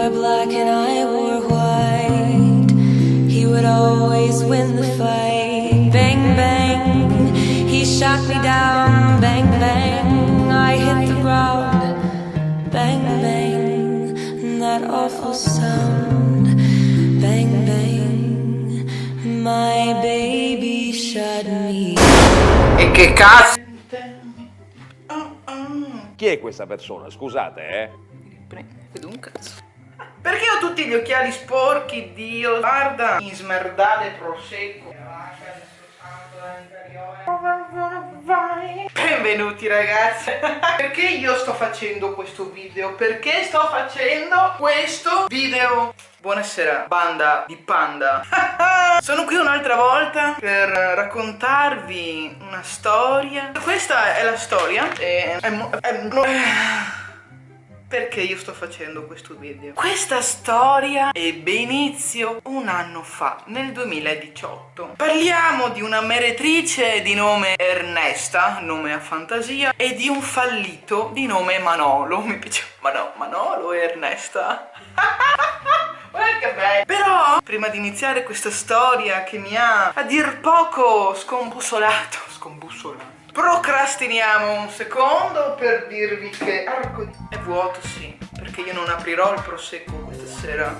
wore black and I wore white. He would always win the fight. Bang, bang, he shot me down. Bang, bang, I hit the ground. Bang, bang, and that awful sound. Bang, bang, my baby shot me. E che cazzo? Chi è questa persona? Scusate, Vedo un cazzo. Perché ho tutti gli occhiali sporchi, Dio? Guarda, in smerdate prosecco. Benvenuti ragazzi. Perché io sto facendo questo video? Perché sto facendo questo video? Buonasera, banda di panda. Sono qui un'altra volta per raccontarvi una storia. Questa è la storia. Perché io sto facendo questo video? Questa storia ebbe inizio un anno fa, nel 2018. Parliamo di una meretrice di nome Ernesta, nome a fantasia, e di un fallito di nome Manolo. Mi piace Manolo e Ernesta. Guarda che bello. Però, prima di iniziare questa storia che mi ha a dir poco scombussolato, procrastiniamo un secondo per dirvi che è vuoto, sì, perché io non aprirò il prosecco questa sera.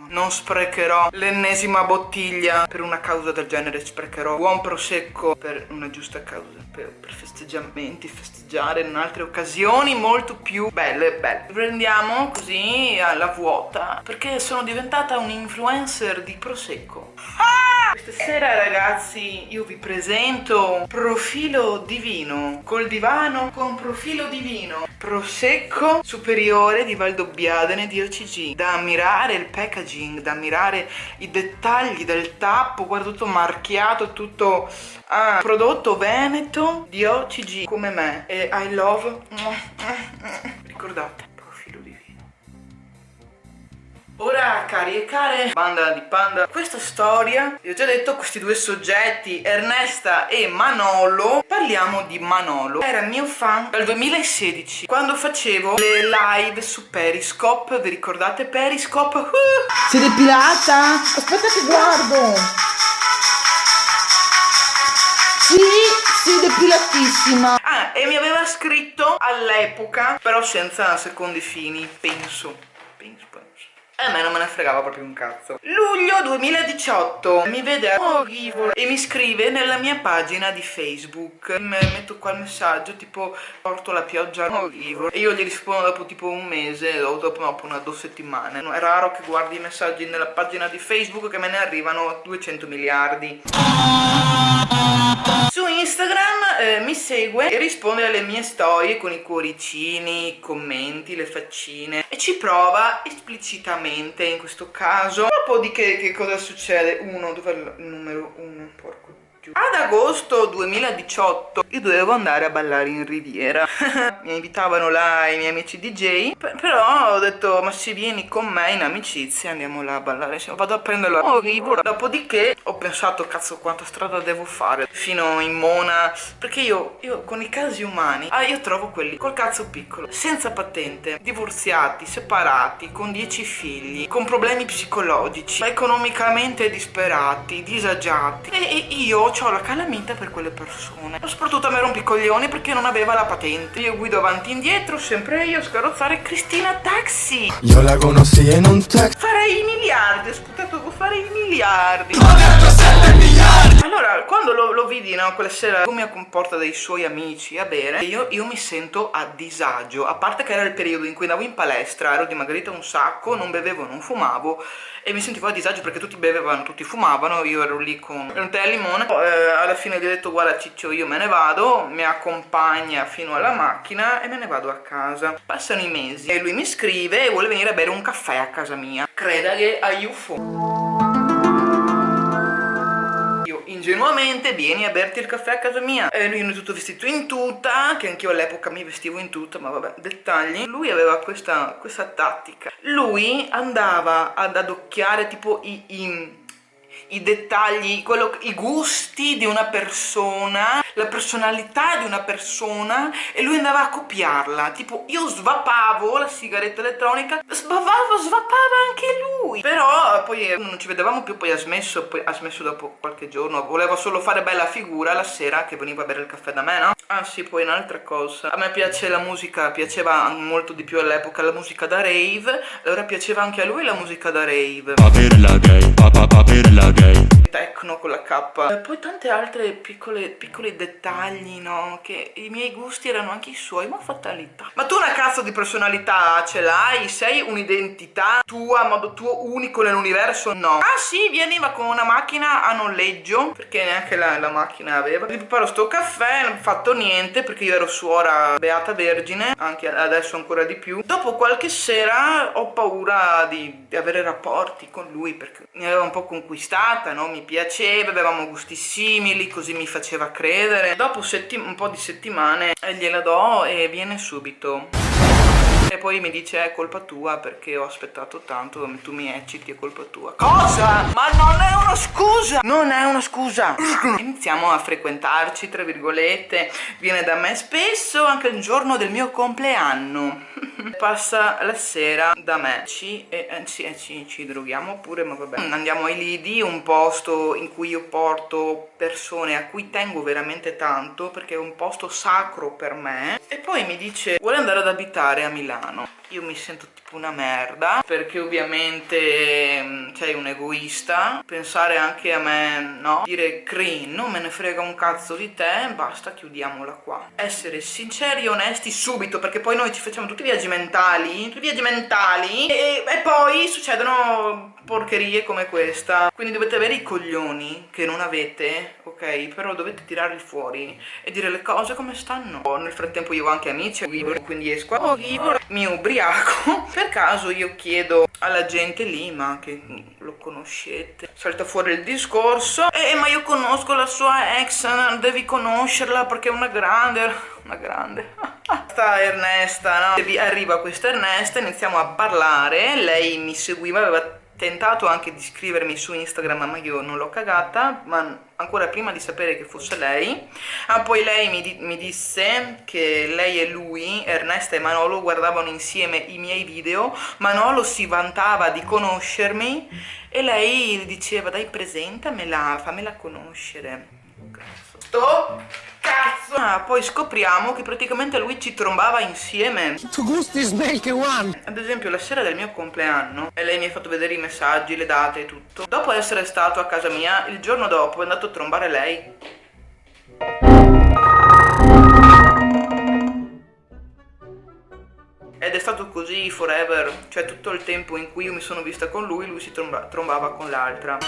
Non sprecherò l'ennesima bottiglia per una causa del genere. Sprecherò buon prosecco per una giusta causa, per festeggiare in altre occasioni molto più belle. Prendiamo così alla vuota, perché sono diventata un influencer di prosecco. Questa sera ragazzi io vi presento Profilo Divino, col divano con Profilo Divino, prosecco superiore di Valdobbiadene di OCG. Da ammirare il packaging, da ammirare i dettagli del tappo, guarda, tutto marchiato, tutto prodotto veneto di OCG come me. E I love, ricordate, Profilo Divino. Ora, cari e care, banda di panda, questa storia, vi ho già detto, questi due soggetti, Ernesta e Manolo. Parliamo di Manolo. Era mio fan dal 2016, quando facevo le live su Periscope. Vi ricordate Periscope? Si è depilata? Aspetta che guardo. Sì, depilatissima. E mi aveva scritto all'epoca, però senza secondi fini, penso. A me non me ne fregava proprio un cazzo. Luglio 2018 mi vede e mi scrive nella mia pagina di Facebook. Metto qua il messaggio tipo porto la pioggia e io gli rispondo dopo tipo un mese o dopo una 2 settimane. È raro che guardi i messaggi nella pagina di Facebook, che me ne arrivano 200 miliardi. Su Instagram mi segue e risponde alle mie storie con i cuoricini, i commenti, le faccine, e ci prova esplicitamente in questo caso. Dopodiché che cosa succede? Dov'è il numero 1? Porco giù. Ad agosto 2018 io dovevo andare a ballare in Riviera. Mi invitavano là i miei amici DJ, però ho detto ma se vieni con me in amicizia andiamo là a ballare, vado a prenderlo a Riviera. Dopodiché ho pensato cazzo quanta strada devo fare fino in Mona, perché io con i casi umani io trovo quelli col cazzo piccolo, senza patente, divorziati, separati, con 10 figli, con problemi psicologici, economicamente disperati, disagiati, e io ho la calamita per quelle persone. Soprattutto a me rompicoglioni perché non aveva la patente. Io guido avanti e indietro, sempre io, scarrozzare Cristina Taxi. Io la conosci in un taxi. Farei i miliardi, ho sputato, devo fare i miliardi. Allora, quando lo vidi, no, quella sera, come comporta dei suoi amici a bere, io mi sento a disagio. A parte che era il periodo in cui andavo in palestra, ero dimagrita un sacco, non bevevo, non fumavo, e mi sentivo a disagio perché tutti bevevano, tutti fumavano, io ero lì con un tè al limone. Alla fine gli ho detto guarda Ciccio, io me ne vado, mi accompagna fino alla macchina e me ne vado a casa. Passano i mesi e lui mi scrive e vuole venire a bere un caffè a casa mia. Creda che a UFO. Ingenuamente vieni a berti il caffè a casa mia. E lui è tutto vestito in tuta, che anch'io all'epoca mi vestivo in tuta, ma vabbè, dettagli. Lui aveva questa tattica. Lui andava ad adocchiare tipo i dettagli, i gusti di una persona, la personalità di una persona e lui andava a copiarla. Tipo, io svapavo la sigaretta elettronica, svapava anche lui. Però poi non ci vedevamo più, poi ha smesso dopo qualche giorno. Voleva solo fare bella figura la sera che veniva a bere il caffè da me, no? Ah sì, poi un'altra cosa, a me piace la musica, piaceva molto di più all'epoca la musica da rave, allora piaceva anche a lui la musica da rave. Techno con la K. Poi tante altre piccoli dettagli, no? Che i miei gusti erano anche i suoi, ma fatalità. Ma tu una cazzo di personalità ce l'hai? Sei un'identità tua, a modo tuo, unico nell'universo? No. Ah sì, veniva con una macchina a noleggio, perché neanche la macchina aveva. Gli preparo sto caffè, non ho fatto niente, perché io ero suora beata vergine, anche adesso ancora di più. Dopo qualche sera ho paura di avere rapporti con lui, perché mi aveva un po' conquistata, no? Mi piaceva, avevamo gusti simili, così mi faceva credere. Dopo un po' di settimane gliela do e viene subito. E poi mi dice è colpa tua perché ho aspettato tanto, tu mi ecciti, è colpa tua. Cosa? Ma non è una scusa! Non è una scusa! Iniziamo a frequentarci, tra virgolette, viene da me spesso, anche il giorno del mio compleanno. Passa la sera da me, ci droghiamo pure, ma vabbè. Andiamo ai lidi, un posto in cui io porto persone a cui tengo veramente tanto, perché è un posto sacro per me. E poi mi dice vuole andare ad abitare a Milano. Io mi sento tipo una merda, perché ovviamente sei un egoista, pensare anche a me, no? Dire Crin, non me ne frega un cazzo di te, basta, chiudiamola qua. Essere sinceri e onesti subito, perché poi noi ci facciamo tutti i viaggi mentali e poi succedono porcherie come questa. Quindi dovete avere i coglioni che non avete, ok? Però dovete tirarli fuori e dire le cose come stanno. Nel frattempo io ho anche amici, quindi esco, mi ubriaco. Per caso io chiedo alla gente lì, ma che lo conoscete? Salta fuori il discorso, ma io conosco la sua ex, devi conoscerla perché è una grande. Sta Ernesta, no? Arriva questa Ernesta, iniziamo a parlare, lei mi seguiva, aveva tentato anche di scrivermi su Instagram, ma io non l'ho cagata, ma ancora prima di sapere che fosse lei. Poi lei mi disse che lei e lui, Ernesta e Manolo, guardavano insieme i miei video. Manolo si vantava di conoscermi e lei diceva dai presentamela, fammela conoscere. Cazzo! Poi scopriamo che praticamente lui ci trombava insieme. Tu gusti snake one. Ad esempio la sera del mio compleanno e lei mi ha fatto vedere i messaggi, le date e tutto. Dopo essere stato a casa mia, il giorno dopo è andato a trombare lei. Ed è stato così forever, cioè tutto il tempo in cui io mi sono vista con lui si trombava con l'altra.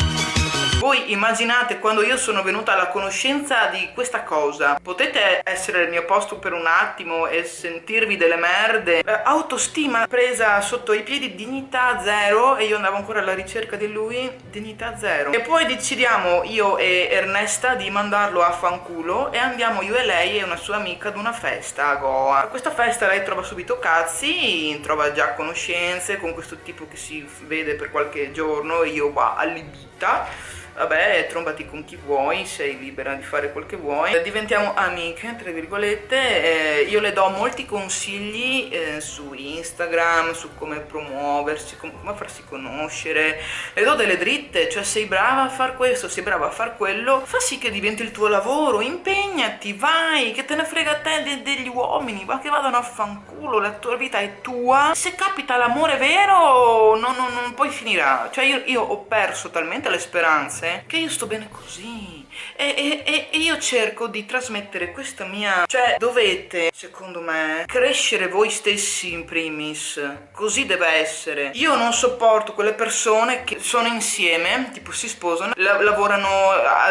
Voi immaginate quando io sono venuta alla conoscenza di questa cosa, potete essere al mio posto per un attimo e sentirvi delle merde, autostima presa sotto i piedi, dignità zero, e io andavo ancora alla ricerca di lui, dignità zero. E poi decidiamo io e Ernesta di mandarlo a fanculo e andiamo io e lei e una sua amica ad una festa a Goa. A questa festa lei trova subito cazzi, trova già conoscenze con questo tipo che si vede per qualche giorno e io allibita. Vabbè, trombati con chi vuoi, sei libera di fare quel che vuoi. Diventiamo amiche, tra virgolette. Io le do molti consigli su Instagram, su come promuoversi, come farsi conoscere. Le do delle dritte, cioè sei brava a far questo, sei brava a far quello. Fa sì che diventi il tuo lavoro, impegnati, vai, che te ne frega a te degli uomini, va che vadano a fanculo, la tua vita è tua. Se capita l'amore vero, non poi finirà. Cioè io ho perso talmente le speranze che io sto bene così e io cerco di trasmettere questa mia, cioè dovete, secondo me, crescere voi stessi in primis, così deve essere. Io non sopporto quelle persone che sono insieme, tipo si sposano, lavorano,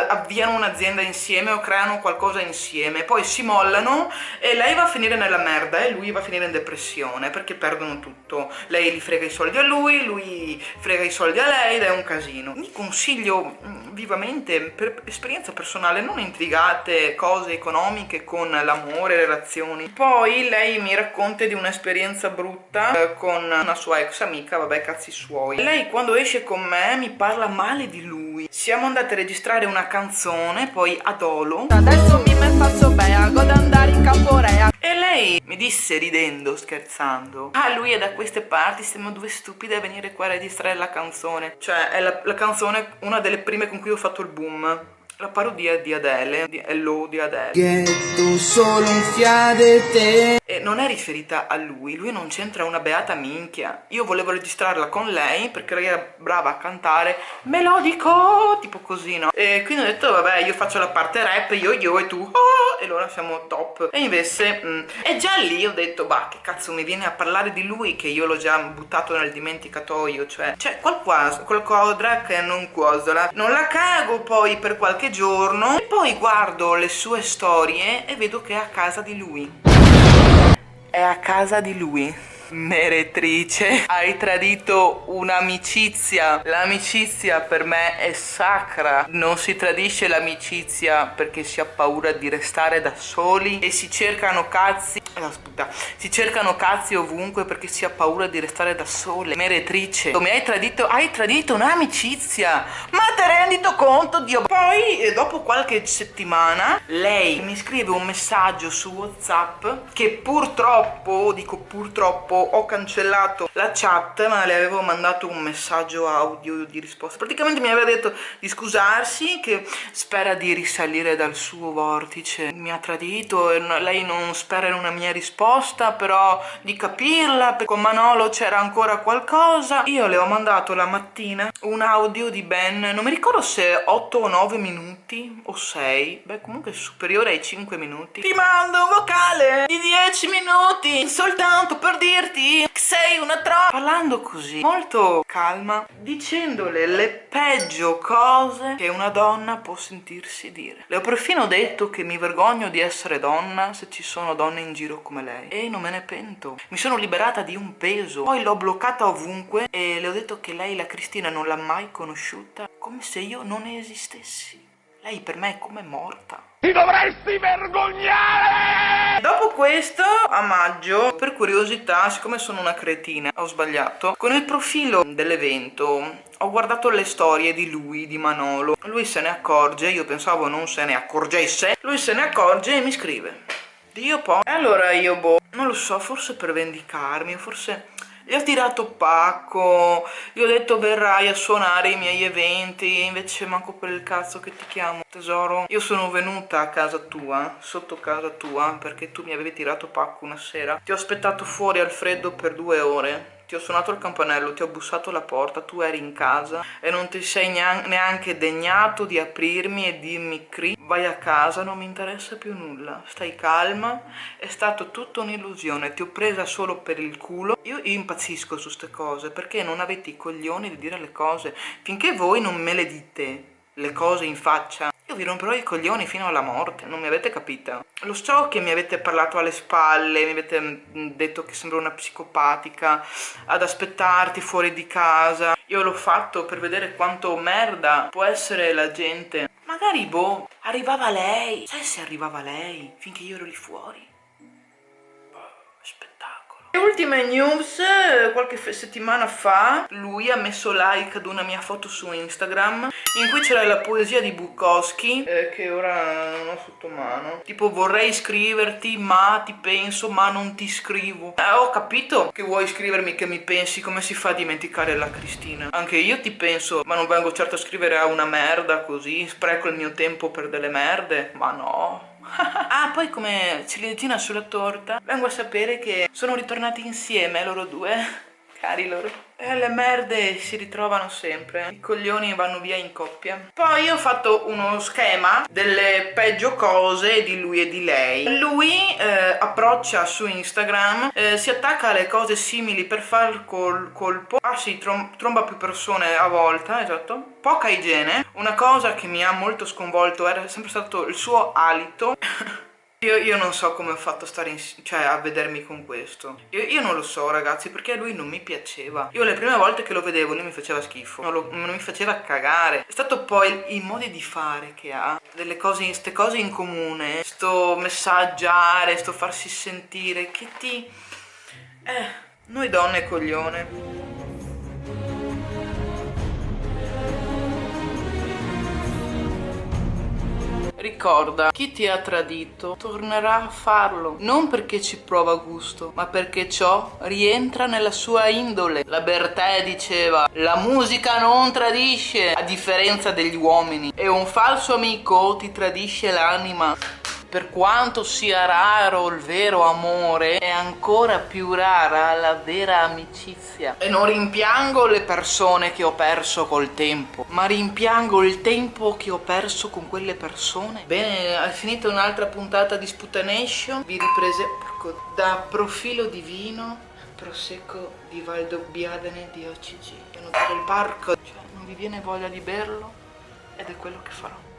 avviano un'azienda insieme o creano qualcosa insieme, poi si mollano e lei va a finire nella merda e lui va a finire in depressione perché perdono tutto. Lei gli frega i soldi a lui frega i soldi a lei ed è un casino. Vi consiglio vivamente, per esperienza personale, non intrigate cose economiche con l'amore, relazioni. Poi lei mi racconta di un'esperienza brutta con una sua ex amica, vabbè, cazzi suoi. Lei quando esce con me mi parla male di lui. Siamo andati a registrare una canzone poi a Dolo. Adesso mi metto passo bea, godo andare in Camporea. E lei mi disse ridendo, scherzando: ah, lui è da queste parti, siamo due stupide a venire qua a registrare la canzone. Cioè è la canzone, una delle prime con cui ho fatto il boom. La parodia di Adele, di Hello di Adele. Ghetto solo un fiadete. E non è riferita a lui non c'entra una beata minchia. Io volevo registrarla con lei perché lei era brava a cantare melodico, tipo così, no? E quindi ho detto vabbè, io faccio la parte rap, io e tu, oh, e allora siamo top. E invece, e già lì ho detto, bah, che cazzo mi viene a parlare di lui che io l'ho già buttato nel dimenticatoio, cioè qualcosa che non cuosola. Non la cago poi per qualche giorno e poi guardo le sue storie e vedo che è a casa di lui. È a casa di lui. Meretrice, hai tradito un'amicizia. L'amicizia per me è sacra. Non si tradisce l'amicizia perché si ha paura di restare da soli e si cercano cazzi. Si cercano cazzi ovunque perché si ha paura di restare da sole. Meretrice, mi hai tradito un'amicizia. Ma te rendi conto, Dio? Poi, dopo qualche settimana, lei mi scrive un messaggio su WhatsApp che purtroppo, dico purtroppo, ho cancellato la chat, ma le avevo mandato un messaggio audio di risposta. Praticamente mi aveva detto di scusarsi, che spera di risalire dal suo vortice. Mi ha tradito e lei non spera in una mia risposta, però di capirla, perché con Manolo c'era ancora qualcosa. Io le ho mandato la mattina un audio di ben, non mi ricordo se 8 o 9 minuti o 6, beh comunque superiore ai 5 minuti. Ti mando un vocale di 10 minuti soltanto per dirti che sei una troppa, parlando così molto calma, dicendole le peggio cose che una donna può sentirsi dire. Le ho perfino detto che mi vergogno di essere donna se ci sono donne in giro come lei, e non me ne pento. Mi sono liberata di un peso, poi l'ho bloccata ovunque e le ho detto che lei, la Cristina, non l'ha mai conosciuta, come se io non esistessi. Lei per me è come morta. Ti dovresti vergognare! Dopo questo, a maggio, per curiosità, siccome sono una cretina, ho sbagliato, con il profilo dell'evento ho guardato le storie di lui, di Manolo. Lui se ne accorge, io pensavo non se ne accorgesse, lui se ne accorge e mi scrive. Dio po'. E allora io, non lo so, forse per vendicarmi, forse gli ho tirato pacco, gli ho detto verrai a suonare i miei eventi, e invece manco per il cazzo che ti chiamo, tesoro. Io sono venuta a casa tua, sotto casa tua, perché tu mi avevi tirato pacco una sera. Ti ho aspettato fuori al freddo per 2 ore. Ti ho suonato il campanello, ti ho bussato alla porta, tu eri in casa e non ti sei neanche degnato di aprirmi e dirmi Cri, vai a casa, non mi interessa più nulla, stai calma, è stato tutta un'illusione, ti ho presa solo per il culo. Io impazzisco su ste cose perché non avete i coglioni di dire le cose. Finché voi non me le dite le cose in faccia, io vi romperò i coglioni fino alla morte, non mi avete capito? Lo so che mi avete parlato alle spalle, mi avete detto che sembro una psicopatica ad aspettarti fuori di casa. Io l'ho fatto per vedere quanto merda può essere la gente. Magari arrivava lei, sai se arrivava lei finché io ero lì fuori? Le ultime news, qualche settimana fa, lui ha messo like ad una mia foto su Instagram in cui c'era la poesia di Bukowski, che ora non ho sotto mano. Tipo, vorrei scriverti, ma ti penso, ma non ti scrivo. Ho capito che vuoi scrivermi, che mi pensi, come si fa a dimenticare la Cristina. Anche io ti penso, ma non vengo certo a scrivere a una merda così, spreco il mio tempo per delle merde, ma no. Ah, poi come ciliegina sulla torta vengo a sapere che sono ritornati insieme loro due, cari loro. E le merde si ritrovano sempre, i coglioni vanno via in coppia. Poi ho fatto uno schema delle peggio cose di lui e di lei. Lui approccia su Instagram, si attacca alle cose simili per far colpo. Ah sì, tromba più persone a volta, esatto. Poca igiene. Una cosa che mi ha molto sconvolto era sempre stato il suo alito. Io non so come ho fatto a stare a vedermi con questo. Io non lo so, ragazzi, perché lui non mi piaceva. Io le prime volte che lo vedevo lui mi faceva schifo, non mi faceva cagare. È stato poi i modi di fare che ha, delle cose, queste cose in comune, sto messaggiare, sto farsi sentire, che ti... noi donne coglione. Ricorda, chi ti ha tradito tornerà a farlo, non perché ci prova gusto, ma perché ciò rientra nella sua indole. La Bertè diceva: la musica non tradisce, a differenza degli uomini, e un falso amico ti tradisce l'anima. Per quanto sia raro il vero amore, è ancora più rara la vera amicizia. E non rimpiango le persone che ho perso col tempo, ma rimpiango il tempo che ho perso con quelle persone. Bene, è finita un'altra puntata di Sputanation. Vi riprese da Profilo Divino, Prosecco di Valdobbiadene di OCG. È notare il parco, cioè non vi viene voglia di berlo ed è quello che farò.